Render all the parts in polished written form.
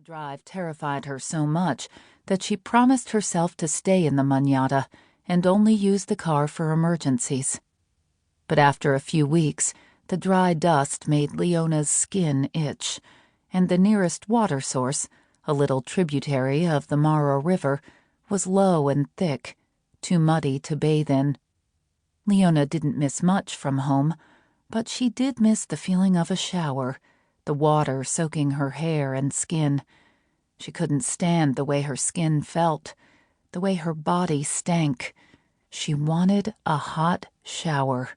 The drive terrified her so much that she promised herself to stay in the manada and only use the car for emergencies. But after a few weeks, the dry dust made Leona's skin itch, and the nearest water source, a little tributary of the Mara River, was low and thick, too muddy to bathe in. Leona didn't miss much from home, but she did miss the feeling of a shower, the water soaking her hair and skin. She couldn't stand the way her skin felt, the way her body stank. She wanted a hot shower.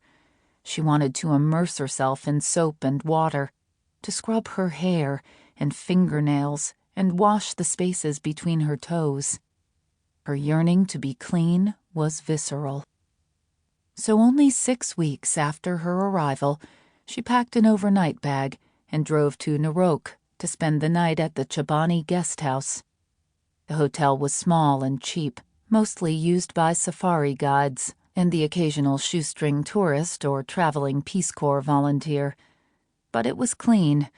She wanted to immerse herself in soap and water, to scrub her hair and fingernails and wash the spaces between her toes. Her yearning to be clean was visceral. So only 6 weeks after her arrival, she packed an overnight bag and drove to Narroch to spend the night at the Chobani guest house. The hotel was small and cheap, mostly used by safari guides and the occasional shoestring tourist or traveling Peace Corps volunteer. But it was clean,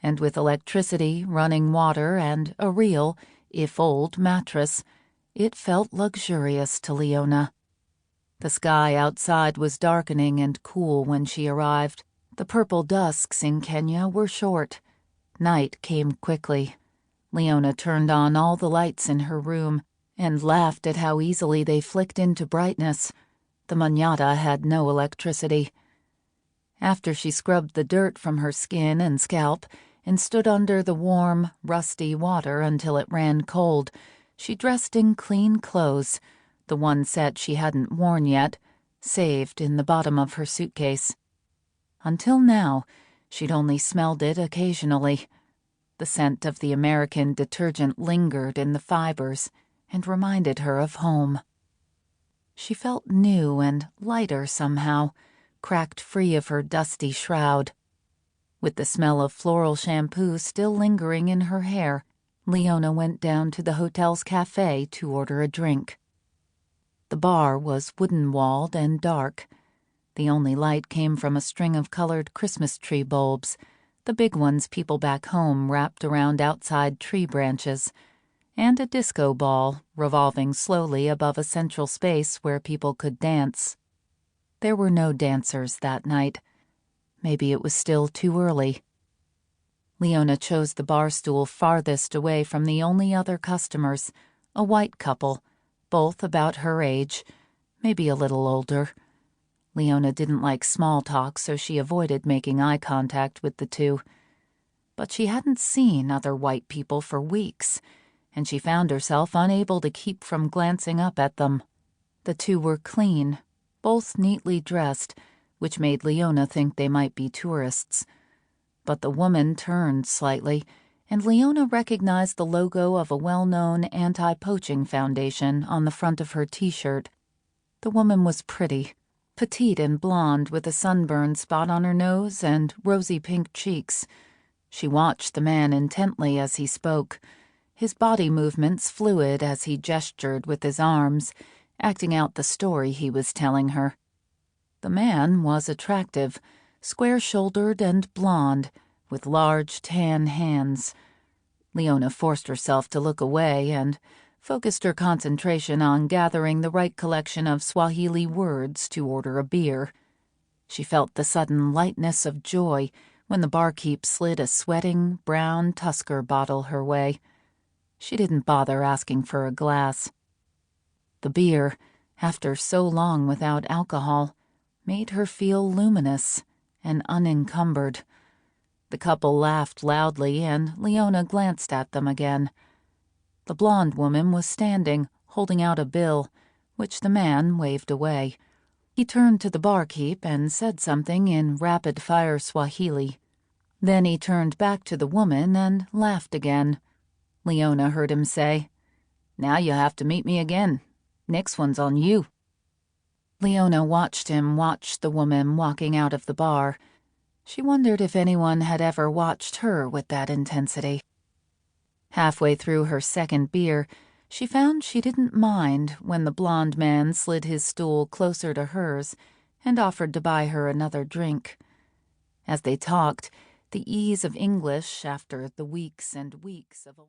and with electricity, running water, and a real, if old, mattress, it felt luxurious to Leona. The sky outside was darkening and cool when she arrived. The purple dusks in Kenya were short. Night came quickly. Leona turned on all the lights in her room and laughed at how easily they flicked into brightness. The manada had no electricity. After she scrubbed the dirt from her skin and scalp and stood under the warm, rusty water until it ran cold, she dressed in clean clothes, the one set she hadn't worn yet, saved in the bottom of her suitcase. Until now, she'd only smelled it occasionally. The scent of the American detergent lingered in the fibers and reminded her of home. She felt new and lighter somehow, cracked free of her dusty shroud. With the smell of floral shampoo still lingering in her hair, Leona went down to the hotel's cafe to order a drink. The bar was wooden-walled and dark. The only light came from a string of colored Christmas tree bulbs, the big ones people back home wrapped around outside tree branches, and a disco ball revolving slowly above a central space where people could dance. There were no dancers that night. Maybe it was still too early. Leona chose the bar stool farthest away from the only other customers, a white couple, both about her age, maybe a little older. Leona didn't like small talk, so she avoided making eye contact with the two. But she hadn't seen other white people for weeks, and she found herself unable to keep from glancing up at them. The two were clean, both neatly dressed, which made Leona think they might be tourists. But the woman turned slightly, and Leona recognized the logo of a well-known anti-poaching foundation on the front of her T-shirt. The woman was pretty, petite and blonde with a sunburn spot on her nose and rosy pink cheeks. She watched the man intently as he spoke, his body movements fluid as he gestured with his arms, acting out the story he was telling her. The man was attractive, square-shouldered and blonde, with large tan hands. Leona forced herself to look away and focused her concentration on gathering the right collection of Swahili words to order a beer. She felt the sudden lightness of joy when the barkeep slid a sweating, brown Tusker bottle her way. She didn't bother asking for a glass. The beer, after so long without alcohol, made her feel luminous and unencumbered. The couple laughed loudly, and Leona glanced at them again. The blonde woman was standing, holding out a bill, which the man waved away. He turned to the barkeep and said something in rapid-fire Swahili. Then he turned back to the woman and laughed again. Leona heard him say, "Now you have to meet me again. Next one's on you." Leona watched him watch the woman walking out of the bar. She wondered if anyone had ever watched her with that intensity. Halfway through her second beer, she found she didn't mind when the blonde man slid his stool closer to hers and offered to buy her another drink. As they talked, the ease of English after the weeks and weeks of